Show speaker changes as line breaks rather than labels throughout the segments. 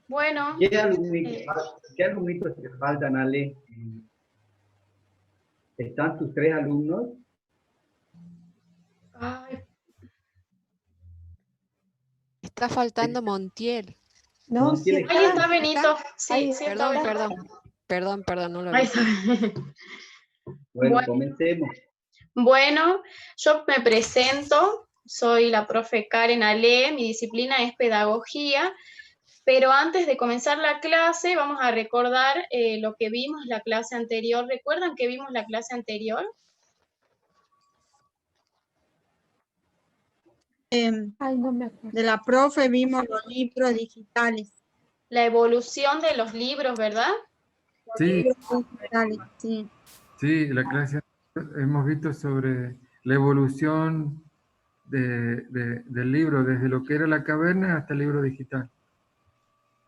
Bueno,
¿Qué alumnitos te faltan, Ale? ¿Están tus 3 alumnos?
ay,
Está faltando Montiel.
No, sí
Montiel
ahí
está.
está Benito. Sí,
Ahí
sí está
Perdón,
Benito.
perdón, no lo
Ahí
vi.
está.
Bueno, comencemos.
Bueno, yo me presento, soy la profe Karen Ale, mi disciplina es pedagogía, pero antes de comenzar la clase vamos a recordar lo que vimos la clase anterior. ¿Recuerdan que vimos la clase anterior?
Ay, no me acuerdo.
De la profe vimos los libros digitales.
La evolución de los libros, ¿verdad?
Los
Sí,
libros digitales, sí.
sí, la clase hemos visto sobre la evolución del libro, desde lo que era la caverna hasta el libro digital.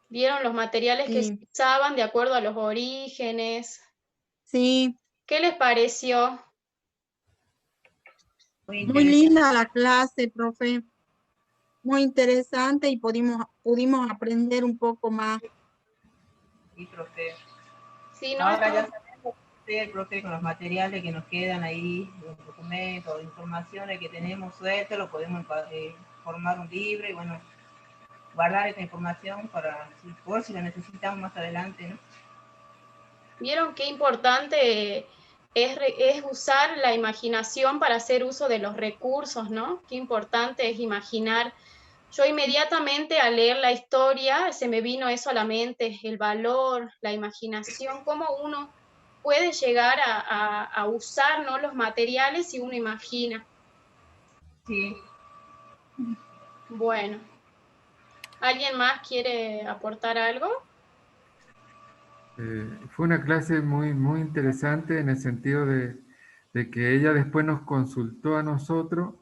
Vieron los materiales que se
Sí.
usaban de acuerdo a los orígenes.
Sí,
¿Qué les pareció?
muy linda la clase, profe. Muy interesante y pudimos aprender un poco más.
Sí, profe.
Sí, ¿no?
Ahora ya sabemos usted, profe, con los materiales que nos quedan ahí, los documentos, informaciones que tenemos sueltas, lo podemos formar un libro y bueno, guardar esta información para por si la necesitamos más adelante, ¿no?
¿Vieron qué importante es usar la imaginación para hacer uso de los recursos, ¿no? Qué importante es imaginar. Yo inmediatamente al leer la historia se me vino eso a la mente, el valor, la imaginación, cómo uno puede llegar a usar, ¿no?, los materiales si uno imagina.
Sí.
Bueno, ¿alguien más quiere aportar algo?
Fue una clase muy interesante en el sentido de que ella después nos consultó a nosotros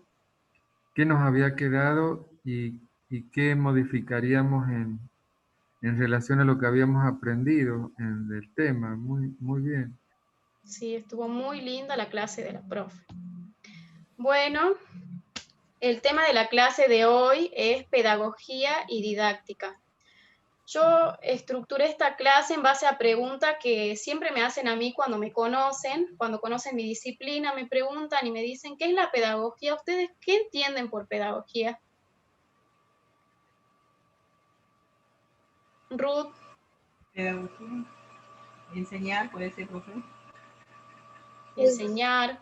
qué nos había quedado y qué modificaríamos en relación a lo que habíamos aprendido del tema. Muy bien.
Sí, estuvo muy linda la clase de la profe. Bueno, el tema de la clase de hoy es pedagogía y didáctica. Yo estructuré esta clase en base a preguntas que siempre me hacen a mí cuando conocen mi disciplina, me preguntan y me dicen, ¿qué es la pedagogía? ¿Ustedes qué entienden por pedagogía? Ruth.
Pedagogía. Enseñar, puede ser, profe.
Enseñar.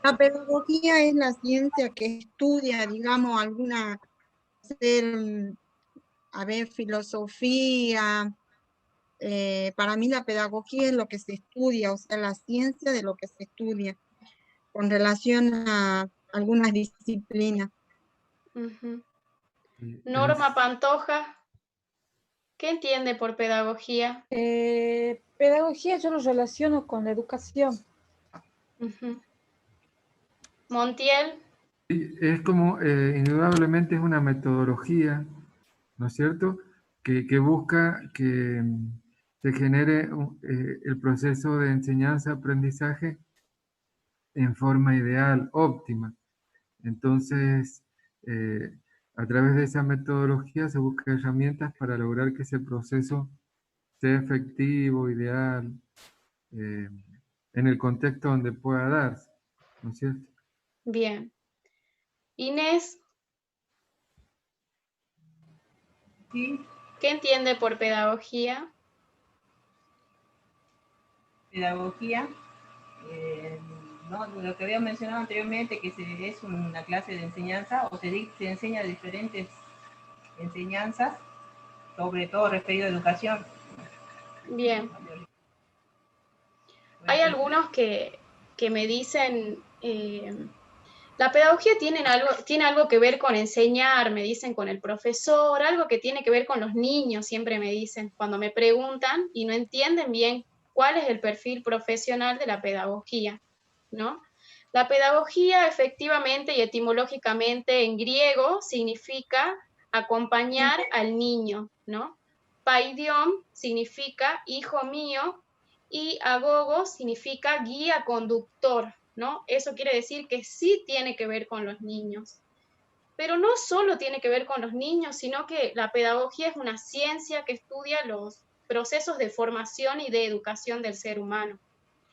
La pedagogía es la ciencia que estudia, digamos, filosofía. Para mí la pedagogía es lo que se estudia, o sea, la ciencia de lo que se estudia con relación a algunas disciplinas.
Norma Pantoja, ¿qué entiende por pedagogía?
Pedagogía yo lo relaciono con la educación.
Montiel.
Es como, indudablemente es una metodología, ¿no es cierto?, que busca que se genere el proceso de enseñanza-aprendizaje en forma ideal, óptima. Entonces, a través de esa metodología se buscan herramientas para lograr que ese proceso sea efectivo, ideal, en el contexto donde pueda darse, ¿no es cierto?
Bien. Inés.
Sí.
¿Qué entiende por pedagogía?
Pedagogía, ¿no? Lo que había mencionado anteriormente, que es una clase de enseñanza, o se enseña diferentes enseñanzas, sobre todo referido a educación.
Bien. Hay algunos que me dicen, la pedagogía tiene algo que ver con enseñar, me dicen, con el profesor, algo que tiene que ver con los niños, siempre me dicen, cuando me preguntan y no entienden bien cuál es el perfil profesional de la pedagogía, ¿no? La pedagogía efectivamente y etimológicamente en griego significa acompañar al niño, ¿no? Paidion significa hijo mío y agogo significa guía conductor, ¿no? Eso quiere decir que sí tiene que ver con los niños. Pero no solo tiene que ver con los niños, sino que la pedagogía es una ciencia que estudia los procesos de formación y de educación del ser humano.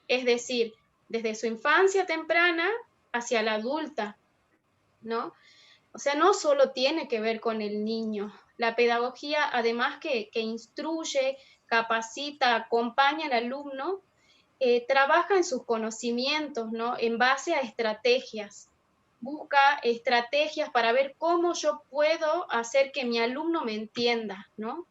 Es decir, desde su infancia temprana hacia la adulta, ¿no? O sea, no solo tiene que ver con el niño. La pedagogía, además que instruye, capacita, acompaña al alumno, trabaja en sus conocimientos, ¿no? En base a estrategias. Busca estrategias para ver cómo yo puedo hacer que mi alumno me entienda, ¿no?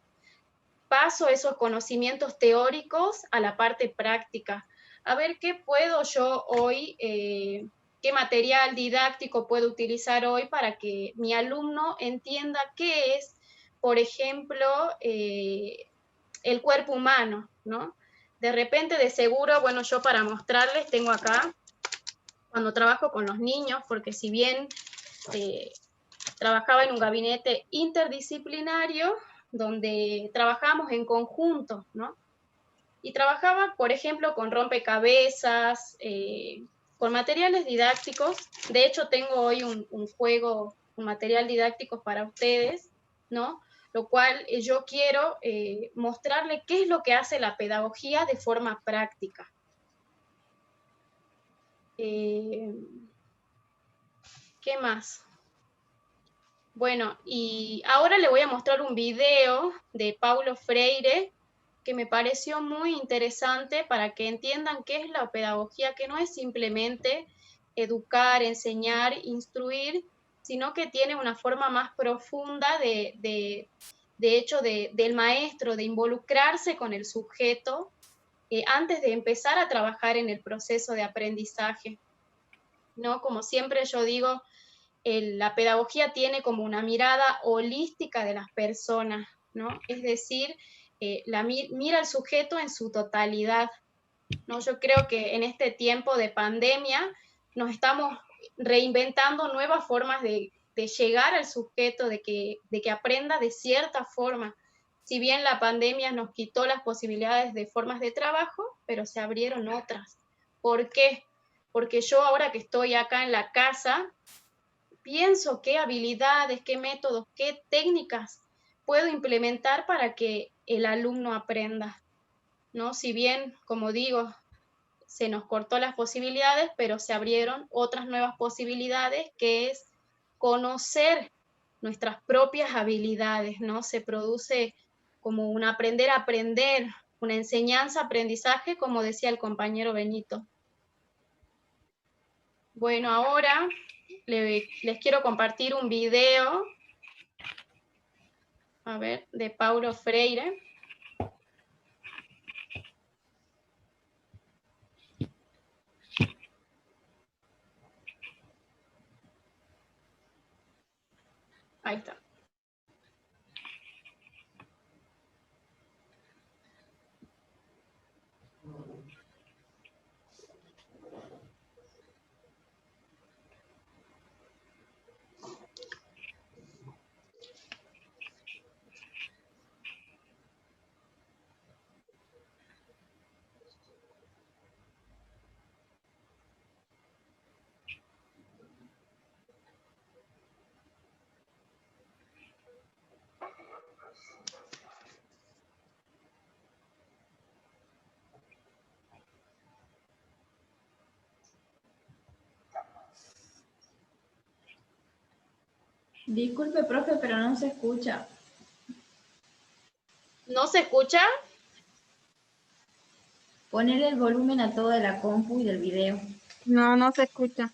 Paso esos conocimientos teóricos a la parte práctica. A ver qué puedo yo hoy, qué material didáctico puedo utilizar hoy para que mi alumno entienda qué es, por ejemplo, el cuerpo humano, ¿no? De repente, de seguro, bueno, yo para mostrarles tengo acá, cuando trabajo con los niños, porque si bien trabajaba en un gabinete interdisciplinario, donde trabajamos en conjunto, ¿no? Y trabajaba, por ejemplo, con rompecabezas, con materiales didácticos. De hecho, tengo hoy un juego, un material didáctico para ustedes, ¿no? Lo cual yo quiero mostrarle qué es lo que hace la pedagogía de forma práctica. ¿Qué más? Bueno, y ahora le voy a mostrar un video de Paulo Freire que me pareció muy interesante para que entiendan qué es la pedagogía, que no es simplemente educar, enseñar, instruir, sino que tiene una forma más profunda de hecho del maestro, de involucrarse con el sujeto antes de empezar a trabajar en el proceso de aprendizaje, ¿no? Como siempre yo digo, la pedagogía tiene como una mirada holística de las personas, ¿no? Es decir, mira al sujeto en su totalidad, ¿no? Yo creo que en este tiempo de pandemia nos estamos reinventando nuevas formas de llegar al sujeto, de que aprenda de cierta forma. Si bien la pandemia nos quitó las posibilidades de formas de trabajo, pero se abrieron otras. ¿Por qué? Porque yo ahora que estoy acá en la casa, pienso qué habilidades, qué métodos, qué técnicas puedo implementar para que el alumno aprenda, ¿no? Si bien, como digo, se nos cortó las posibilidades, pero se abrieron otras nuevas posibilidades, que es conocer nuestras propias habilidades, ¿no? Se produce como un aprender a aprender, una enseñanza-aprendizaje, como decía el compañero Benito. Bueno, ahora les quiero compartir un video, a ver, de Paulo Freire. Ahí está.
Disculpe, profe, pero no se escucha.
¿No se escucha?
Poner el volumen a todo de la compu y del video.
No, no se escucha.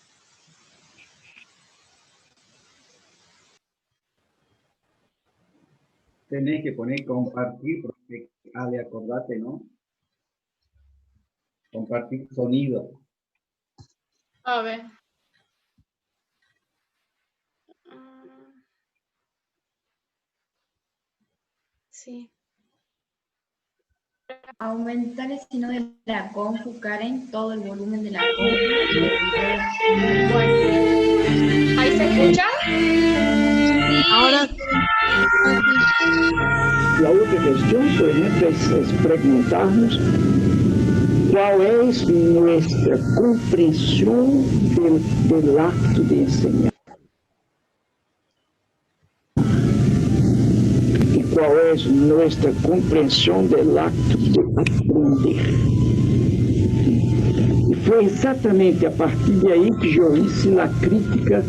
Tenés que poner compartir, porque, Ale, acordate, ¿no? Compartir sonido.
A ver. Sí.
Aumentar el signo de la compu, Karen, todo el volumen de la compu y del video.
Bueno. ¿Ahí se escucha?
Ahora
La outra questão, por ejemplo, es preguntarnos cuál es nuestra comprensión del acto de enseñar. qual é nossa compreensão do acto de aprender. E foi exatamente a partir de aí que eu hice a crítica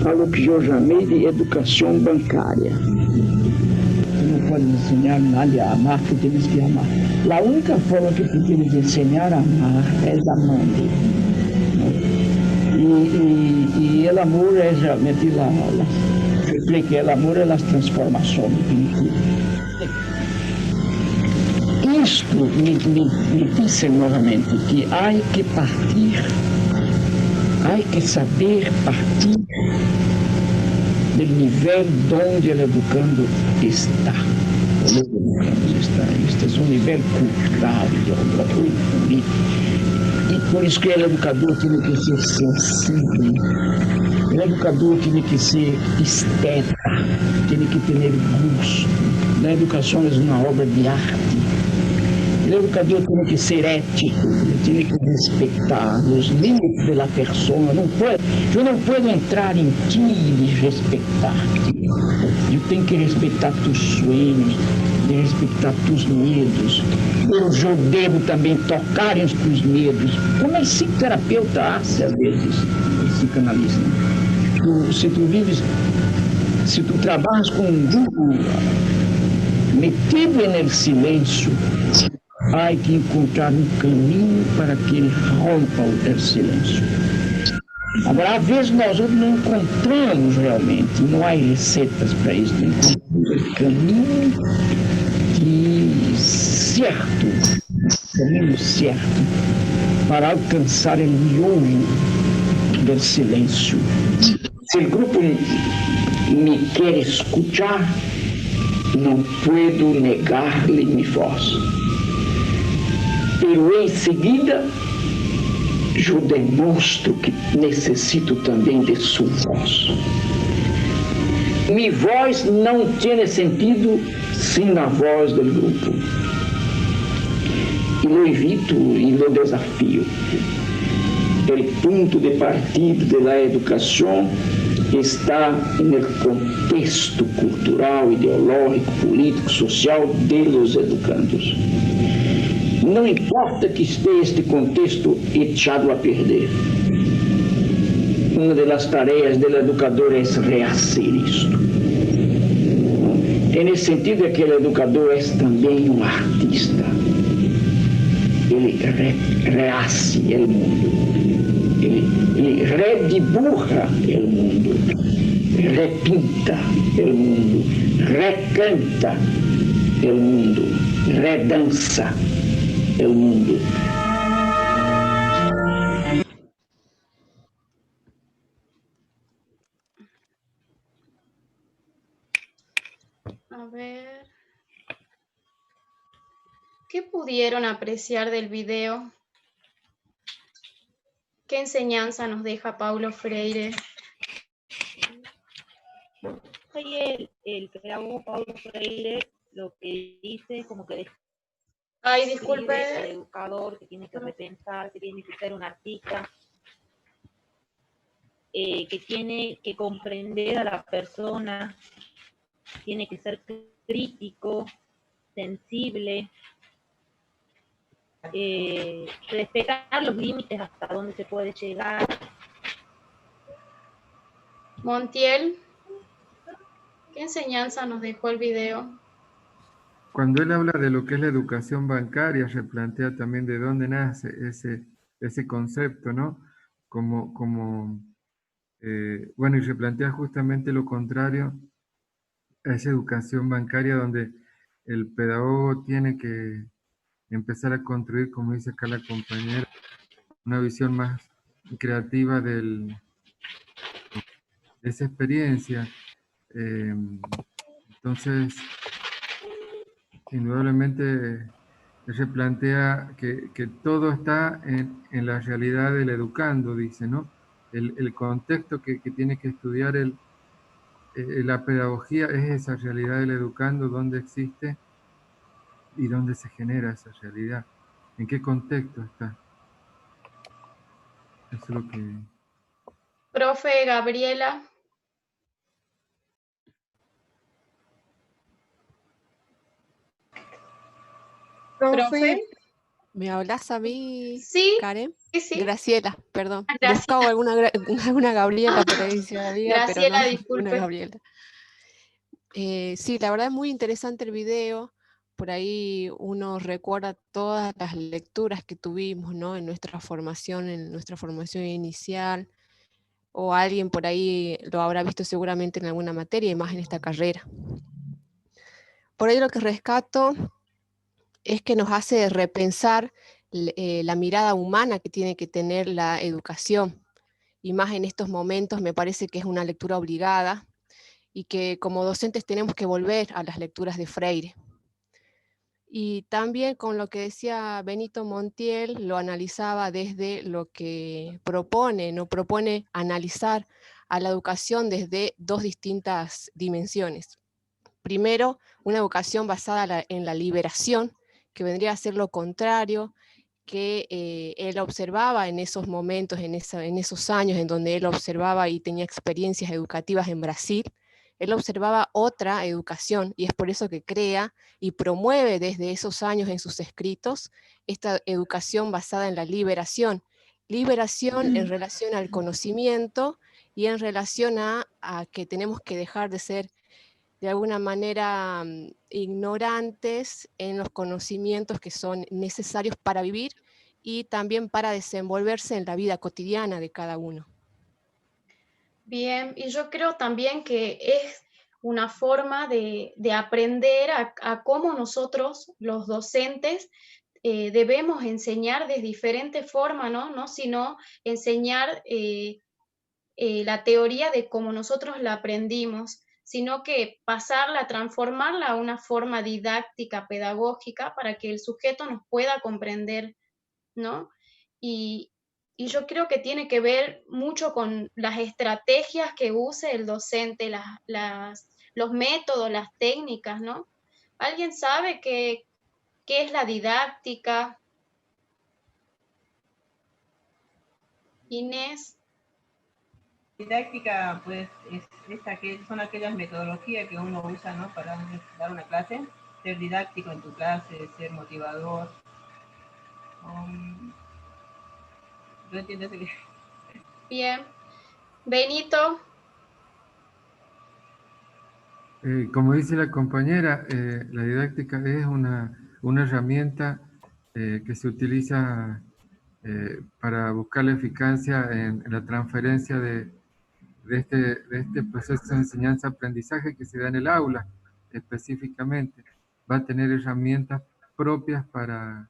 ao que eu chamei de educação bancária. Tu não podes ensinar nadie a amar, tu tens que amar. A única forma que tu tens de ensinar a amar é amando. E o amor é realmente eu expliquei, o amor é as transformações. Isto me disse novamente que há que partir, há que saber partir do nível onde o educando está. Este é um nível cultural, político. E por isso que o educador tem que ser sensível, o educador tem que ser esteta, tem que ter gosto. A educação é uma obra de arte. O educador tem que ser ético, tem que respeitar os limites da pessoa. Eu não posso entrar em ti e respeitar-te. Eu tenho que respeitar teus sonhos, respeitar teus medos. Eu devo também tocar em teus medos. Como é psicoterapeuta hace às vezes, psicanalista. Se tu trabalhas com um grupo metido no silêncio, há que encontrar um caminho para que ele rompa o silêncio. Agora, às vezes nós não encontramos realmente, não há receitas para isso, não encontramos o caminho certo para alcançar o miolo do silêncio. Se o grupo me quer escutar, não puedo negar-lhe minha voz. Pero em seguida, eu demonstro que necessito também de sua voz. Minha voz não tem sentido sem a voz do grupo. E lo evito e lo desafio. O ponto de partida da educação está no contexto cultural, ideológico, político, social de los educandos. Não importa que esteja este contexto echado a perder. Uma das tarefas do educador é rehacer isto. E nesse sentido é que o educador é também um artista. Ele rehace o mundo. Ele redibuja o mundo. Repinta o mundo. Recanta o mundo. Redança o mundo.
A ver. ¿Qué pudieron apreciar del video? ¿Qué enseñanza nos deja Paulo Freire?
Soy el pedagogo Paulo Freire, lo que dice como que
Ay,
describe
disculpe.
al educador que tiene que repensar, que tiene que ser un artista, que tiene que comprender a la persona, tiene que ser crítico, sensible, respetar los límites hasta donde se puede llegar.
Montiel, ¿qué enseñanza nos dejó el video?
Cuando él habla de lo que es la educación bancaria, replantea también de dónde nace ese concepto, ¿no? Bueno, y replantea justamente lo contrario a esa educación bancaria donde el pedagogo tiene que empezar a construir, como dice acá la compañera, una visión más creativa de esa experiencia. Entonces, indudablemente se plantea que todo está en la realidad del educando, dice, ¿no? El contexto que tiene que estudiar la pedagogía es esa realidad del educando, dónde existe y dónde se genera esa realidad, en qué contexto está. Eso es lo que...
Profe Gabriela. Profe,
¿Me hablas a mí,
sí,
Karen?
sí.
Graciela, perdón.
Graciela.
Buscaba alguna Gabriela por ahí si había, pero no,
Graciela,
una
disculpe.
Gabriela. Sí, la verdad es muy interesante el video. Por ahí uno recuerda todas las lecturas que tuvimos, ¿no? En nuestra formación inicial, o alguien por ahí lo habrá visto seguramente en alguna materia y más en esta carrera. Por ahí lo que rescato es que nos hace repensar la mirada humana que tiene que tener la educación. Y más en estos momentos me parece que es una lectura obligada y que como docentes tenemos que volver a las lecturas de Freire. Y también con lo que decía Benito Montiel, lo analizaba desde lo que propone analizar a la educación desde dos distintas dimensiones. Primero, una educación basada en la liberación, que vendría a ser lo contrario que él observaba en esos momentos, en esos años en donde él observaba y tenía experiencias educativas en Brasil. Él observaba otra educación y es por eso que crea y promueve desde esos años en sus escritos esta educación basada en la liberación. Liberación en relación al conocimiento y en relación a que tenemos que dejar de ser de alguna manera ignorantes en los conocimientos que son necesarios para vivir y también para desenvolverse en la vida cotidiana de cada uno.
Bien, y yo creo también que es una forma de aprender a cómo nosotros, los docentes, debemos enseñar de diferentes formas, ¿no? No sino enseñar la teoría de cómo nosotros la aprendimos, sino que pasarla, transformarla a una forma didáctica, pedagógica, para que el sujeto nos pueda comprender, ¿no? Y yo creo que tiene que ver mucho con las estrategias que use el docente, los métodos, las técnicas, ¿no? ¿Alguien sabe qué es la didáctica? Inés.
Didáctica, pues, son aquellas metodologías que uno usa, ¿no? Para dar una clase, ser didáctico en tu clase, ser motivador. ¿No entiendes?
Bien. Benito.
Como dice la compañera, la didáctica es una herramienta que se utiliza para buscar la eficacia en la transferencia de este proceso de enseñanza-aprendizaje que se da en el aula específicamente. Va a tener herramientas propias para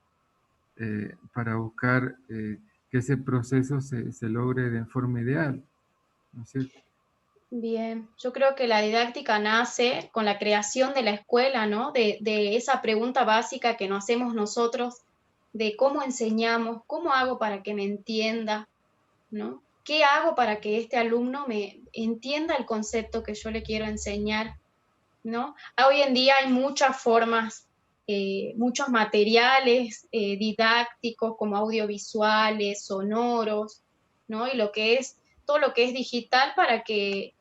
buscar que ese proceso se logre de forma ideal, ¿no es cierto?
Bien, yo creo que la didáctica nace con la creación de la escuela, ¿no? De esa pregunta básica que nos hacemos nosotros de cómo enseñamos, cómo hago para que me entienda, ¿no? ¿Qué hago para que este alumno me entienda el concepto que yo le quiero enseñar, ¿no? Hoy en día hay muchas formas, muchos materiales didácticos como audiovisuales, sonoros, ¿no? Y todo lo que es digital para que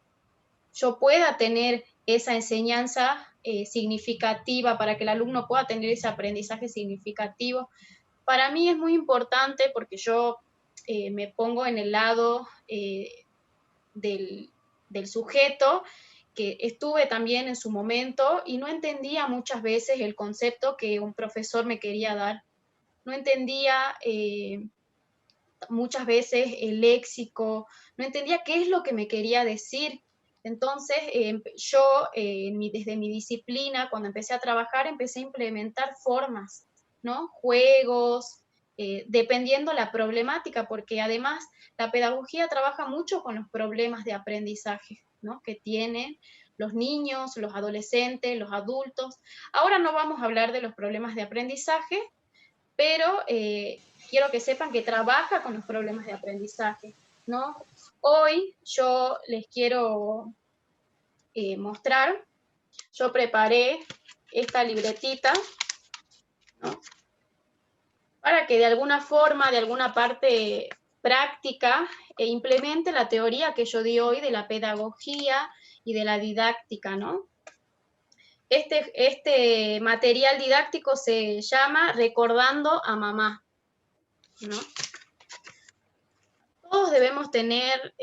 yo pueda tener esa enseñanza significativa, para que el alumno pueda tener ese aprendizaje significativo. Para mí es muy importante porque yo me pongo en el lado del sujeto, que estuve también en su momento y no entendía muchas veces el concepto que un profesor me quería dar. No entendía muchas veces el léxico, no entendía qué es lo que me quería decir. Entonces, yo desde mi disciplina, cuando empecé a trabajar, empecé a implementar formas, ¿no? Juegos, dependiendo la problemática, porque además la pedagogía trabaja mucho con los problemas de aprendizaje, ¿no? Que tienen los niños, los adolescentes, los adultos. Ahora no vamos a hablar de los problemas de aprendizaje, pero quiero que sepan que trabaja con los problemas de aprendizaje, ¿no? Hoy yo les quiero mostrar, yo preparé esta libretita, ¿no? Para que de alguna forma, de alguna parte práctica, implemente la teoría que yo di hoy de la pedagogía y de la didáctica, ¿no? Este material didáctico se llama Recordando a Mamá, ¿no? Todos debemos tener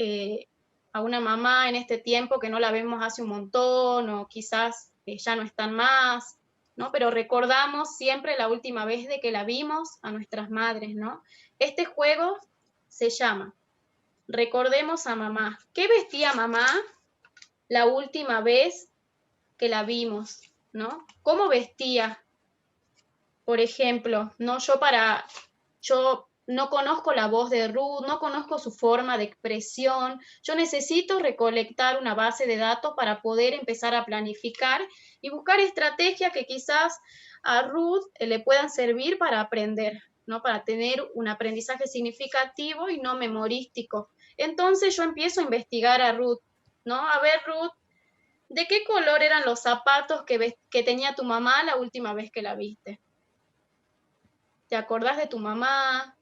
a una mamá en este tiempo que no la vemos hace un montón, o quizás ya no están más, ¿no? Pero recordamos siempre la última vez de que la vimos a nuestras madres, ¿no? Este juego se llama Recordemos a Mamá. ¿Qué vestía mamá la última vez que la vimos, ¿no? ¿Cómo vestía? Por ejemplo, ¿no? Yo no conozco la voz de Ruth, no conozco su forma de expresión, yo necesito recolectar una base de datos para poder empezar a planificar y buscar estrategias que quizás a Ruth le puedan servir para aprender, ¿no? Para tener un aprendizaje significativo y no memorístico. Entonces yo empiezo a investigar a Ruth, ¿no? A ver, Ruth, ¿de qué color eran los zapatos que tenía tu mamá la última vez que la viste? ¿Te acordás de tu mamá?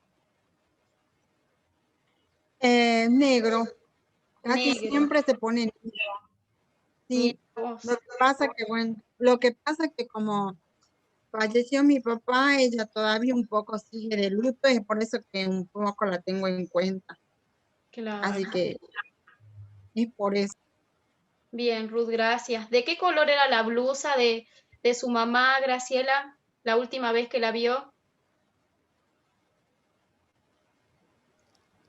Negro. Casi
Negro.
siempre se pone negro. Sí. Lo que pasa que como falleció mi papá, ella todavía un poco sigue de luto y por eso que un poco la tengo en cuenta.
Claro.
Así que es por eso.
Bien, Ruth, gracias. ¿De qué color era la blusa de su mamá, Graciela, la última vez que la vio?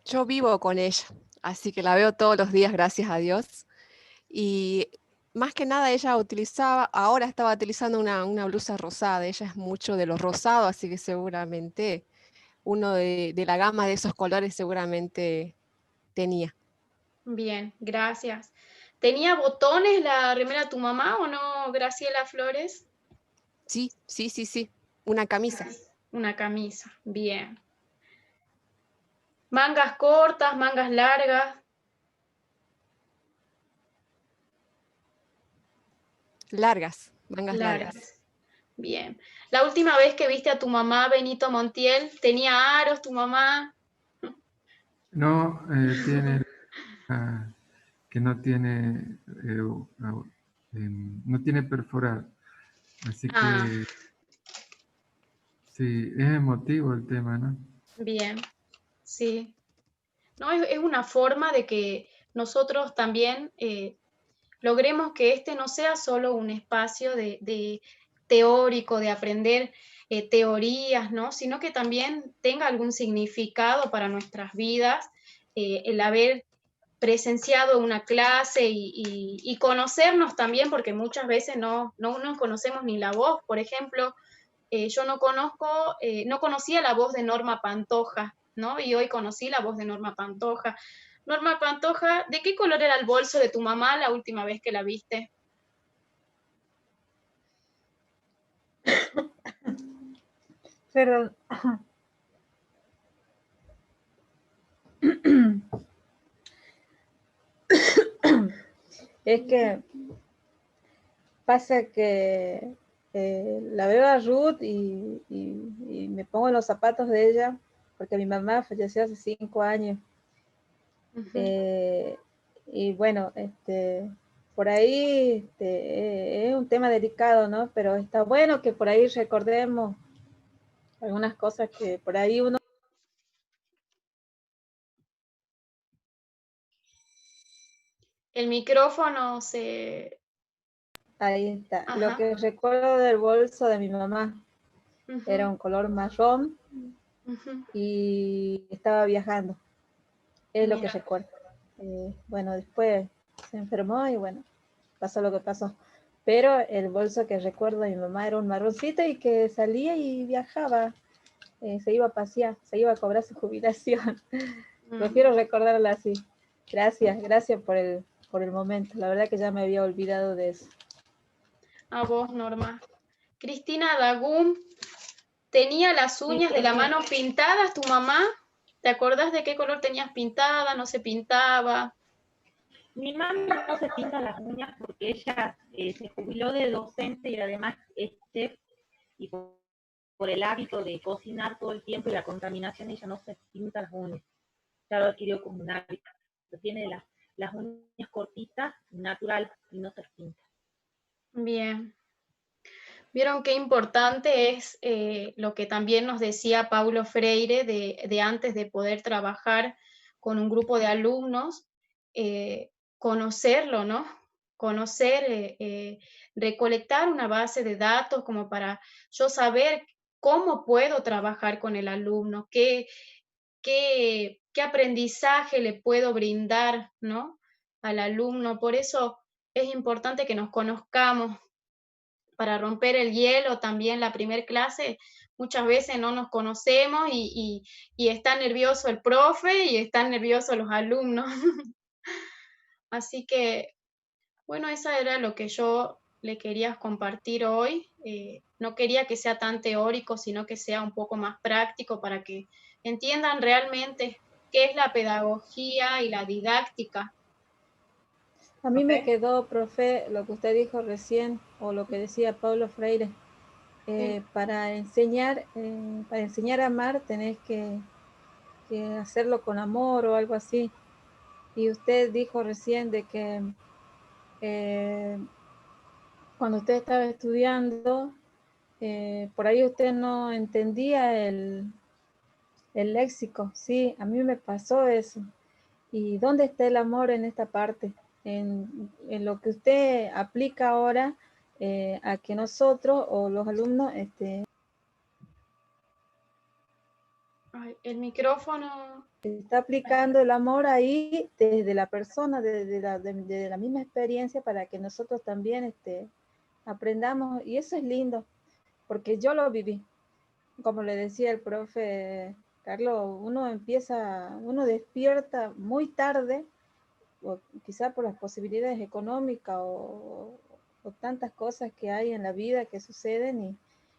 Yo vivo con ella, así que la veo todos los días, gracias a Dios. Y más que nada ella ahora estaba utilizando una blusa rosada, ella es mucho de lo rosado, así que seguramente uno de la gama de esos colores seguramente tenía.
Bien, gracias. ¿Tenía botones la remera de tu mamá o no, Graciela Flores?
Sí, una camisa.
Una camisa, bien. ¿Mangas cortas, mangas largas?
Mangas largas.
Bien. La última vez que viste a tu mamá, Benito Montiel, ¿tenía aros tu mamá?
No, tiene que no tiene no tiene perforado. Así que sí, es emotivo el tema, ¿no?
Bien, sí. No, es una forma de que nosotros también logremos que este no sea solo un espacio de teórico, de aprender teorías, ¿no? Sino que también tenga algún significado para nuestras vidas, el haber presenciado una clase y conocernos también, porque muchas veces no conocemos ni la voz. Por ejemplo, yo no conocía la voz de Norma Pantoja, ¿no? Y hoy conocí la voz de Norma Pantoja. Norma Pantoja, ¿de qué color era el bolso de tu mamá la última vez que la viste?
Perdón. Es que pasa que la veo a Ruth y me pongo en los zapatos de ella, porque mi mamá falleció hace 5 años. Y bueno, por ahí es un tema delicado, ¿no? Pero está bueno que por ahí recordemos algunas cosas que por ahí uno...
El micrófono se...
Ahí está.
Ajá.
Lo que recuerdo del bolso de mi mamá era un color marrón y estaba viajando. Es lo que recuerdo. Bueno, después se enfermó y bueno, pasó lo que pasó. Pero el bolso que recuerdo de mi mamá era un marroncito y que salía y viajaba. Se iba a pasear, se iba a cobrar su jubilación. Prefiero recordarla así. Gracias por el momento. La verdad que ya me había olvidado de eso.
A vos, Norma. Cristina Dagún, ¿tenía las uñas de la mano pintadas tu mamá? ¿Te acordás de qué color tenías pintada? ¿No se pintaba?
Mi mamá no se pinta las uñas porque ella se jubiló de docente y además es chef, y por el hábito de cocinar todo el tiempo y la contaminación, ella no se pinta las uñas. Ya lo adquirió como un hábito. Tiene las uñas cortitas, natural, y no se pinta.
Bien. Vieron qué importante es lo que también nos decía Paulo Freire de antes de poder trabajar con un grupo de alumnos, conocerlo, ¿no? Conocer, recolectar una base de datos como para yo saber cómo puedo trabajar con el alumno, qué aprendizaje le puedo brindar, ¿no? Al alumno. Por eso es importante que nos conozcamos para romper el hielo. También la primer clase, muchas veces no nos conocemos y está nervioso el profe y están nerviosos los alumnos. Así que, bueno, esa era lo que yo le quería compartir hoy. No quería que sea tan teórico, sino que sea un poco más práctico para que entiendan realmente qué es la pedagogía y la didáctica.
A mí me quedó, profe, lo que usted dijo recién, o lo que decía Paulo Freire. Para enseñar a amar tenés que hacerlo con amor o algo así. Y usted dijo recién de que cuando usted estaba estudiando, por ahí usted no entendía el léxico. Sí, a mí me pasó eso. ¿Y dónde está el amor en esta parte? En lo que usted aplica ahora a que nosotros o los alumnos...
Ay, el micrófono...
Está aplicando el amor ahí desde la persona, desde la misma experiencia para que nosotros también aprendamos. Y eso es lindo, porque yo lo viví. Como le decía el profe Carlos, uno despierta muy tarde, o quizá por las posibilidades económicas o tantas cosas que hay en la vida que suceden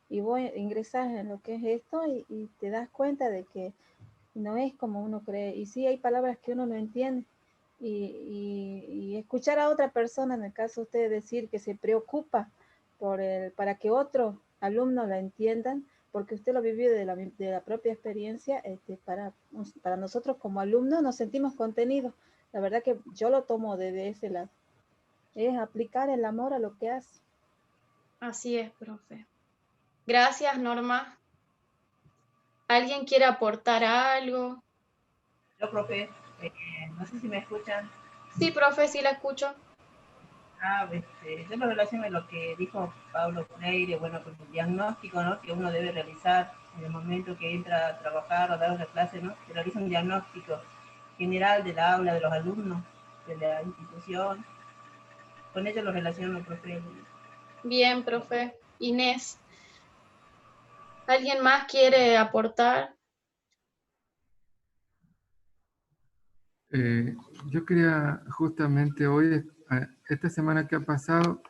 y vos ingresás en lo que es esto y te das cuenta de que no es como uno cree. Y sí hay palabras que uno no entiende. Y escuchar a otra persona, en el caso de usted decir que se preocupa para que otros alumnos la entiendan, porque usted lo vivió de la propia experiencia, para nosotros como alumnos nos sentimos contenidos. La verdad que yo lo tomo desde ese lado. Es aplicar el amor a lo que hace.
Así es, profe. Gracias, Norma. ¿Alguien quiere aportar algo?
Yo, profe, no sé si me escuchan.
Sí, profe, sí la escucho.
Yo lo relaciono a lo que dijo Paulo Freire, bueno, con el diagnóstico, ¿no?, que uno debe realizar en el momento que entra a trabajar o a dar una clase, ¿no? Se realiza un diagnóstico general del aula, de los alumnos, de la institución. Con ello lo relaciono, profe.
Bien, profe. Inés, ¿alguien más quiere aportar?
Yo quería justamente hoy, esta semana que ha pasado,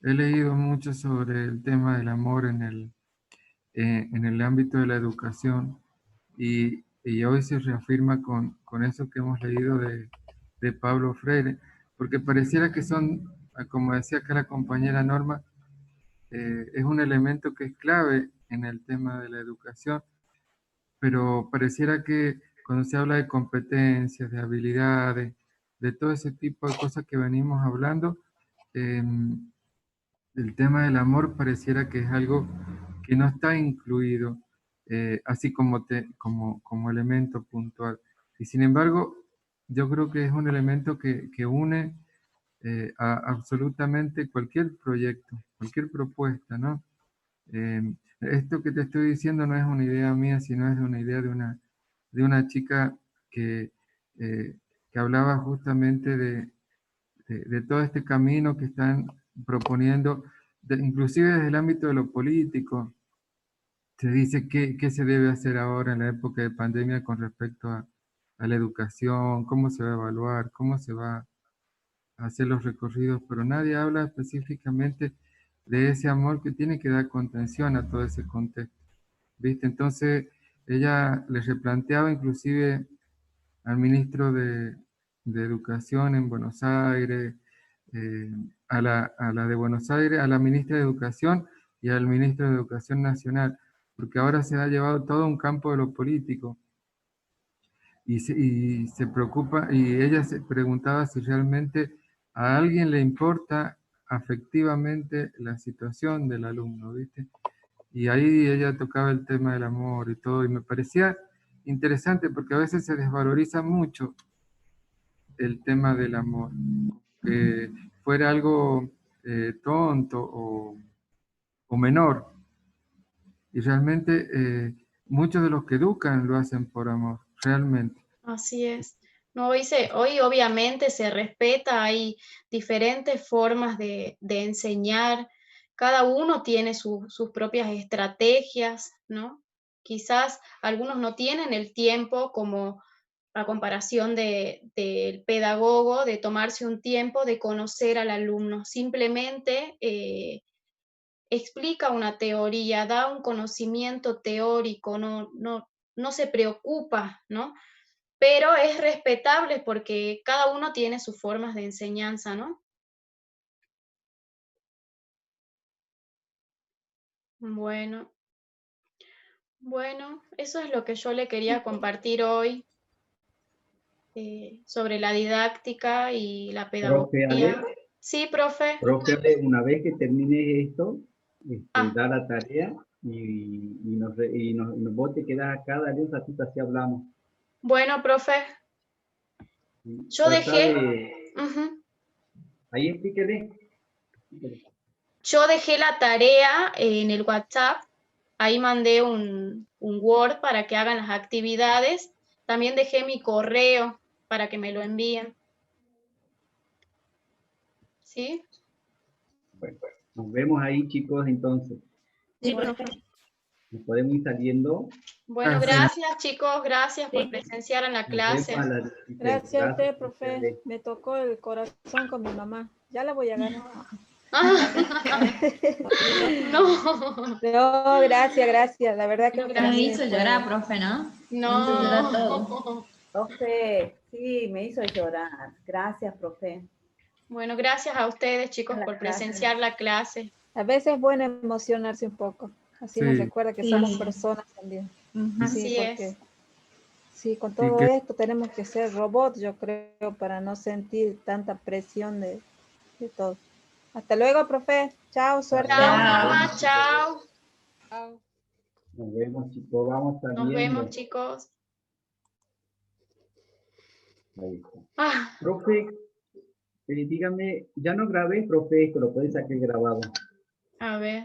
he leído mucho sobre el tema del amor en el ámbito de la educación y hoy se reafirma con eso que hemos leído de Pablo Freire, porque pareciera que son, como decía acá la compañera Norma, es un elemento que es clave en el tema de la educación, pero pareciera que cuando se habla de competencias, de habilidades, de todo ese tipo de cosas que venimos hablando, el tema del amor pareciera que es algo que no está incluido, así como elemento puntual. Y sin embargo, yo creo que es un elemento que une a absolutamente cualquier proyecto, cualquier propuesta, ¿no? Esto que te estoy diciendo no es una idea mía, sino es una idea de una chica eh, que hablaba justamente de todo este camino que están proponiendo, inclusive desde el ámbito de lo político. Se dice qué se debe hacer ahora en la época de pandemia con respecto a la educación, cómo se va a evaluar, cómo se va a hacer los recorridos, pero nadie habla específicamente de ese amor que tiene que dar contención a todo ese contexto, ¿viste? Entonces, ella le replanteaba inclusive al ministro de Educación en Buenos Aires, eh, a la de Buenos Aires, a la ministra de Educación y al ministro de Educación Nacional, porque ahora se ha llevado todo un campo de lo político y se preocupa, y ella se preguntaba si realmente a alguien le importa afectivamente la situación del alumno, ¿viste? Y ahí ella tocaba el tema del amor y todo, y me parecía interesante porque a veces se desvaloriza mucho el tema del amor, que fuera algo tonto o menor, y realmente muchos de los que educan lo hacen por amor, realmente.
Así es. No, hoy obviamente se respeta, hay diferentes formas de enseñar, cada uno tiene sus propias estrategias, ¿no? Quizás algunos no tienen el tiempo como a comparación del pedagogo, de tomarse un tiempo de conocer al alumno, simplemente explica una teoría, da un conocimiento teórico, no se preocupa, ¿no? Pero es respetable porque cada uno tiene sus formas de enseñanza, ¿no? Bueno, eso es lo que yo le quería compartir hoy sobre la didáctica y la
Profe
pedagogía.
Ale,
Sí, profe.
profe Ale, una vez que termine esto,
Ah,
da la tarea vos te quedás acá, dale un ratito, así hablamos.
bueno, profe. Yo
Trata
dejé,
de... Ahí explíquele.
yo dejé la tarea en el WhatsApp, ahí mandé un Word para que hagan las actividades, también dejé mi correo para que me lo envíen. ¿Sí?
Bueno, nos vemos ahí, chicos, entonces.
Sí,
Bueno,
profe.
Nos podemos ir saliendo.
bueno, gracias chicos, gracias por
Sí.
presenciar en la
Nos vemos
clase.
a las 16.
Gracias a usted,
profe
profe.
Ale.
Me tocó el corazón con mi mamá. Ya la voy a ganar.
No,
No, gracias. La verdad que
no,
para
Nos
mí
hizo
fue...
llorar, profe, ¿no? Nos hizo llorar todo.
no.
Profe, sí, me hizo llorar. Gracias, profe.
Bueno, gracias a ustedes chicos
A la
por
clase.
presenciar la clase.
A veces es bueno emocionarse un poco. Así nos
Sí.
recuerda que
Sí.
somos personas también.
Ujú.
Sí,
Así
porque
es.
sí, con
Y
todo
que
esto tenemos que ser robots, yo creo, para no sentir tanta presión de todo. Hasta luego, profe. Chao, suerte.
Chao,
Chao.
Norma, chao.
Nos vemos, chicos. Vamos
Nos vemos
saliendo.
chicos.
Ahí está.
Ah,
Profe, dígame, ya no grabé, profe, esto lo puedes sacar grabado.
a ver.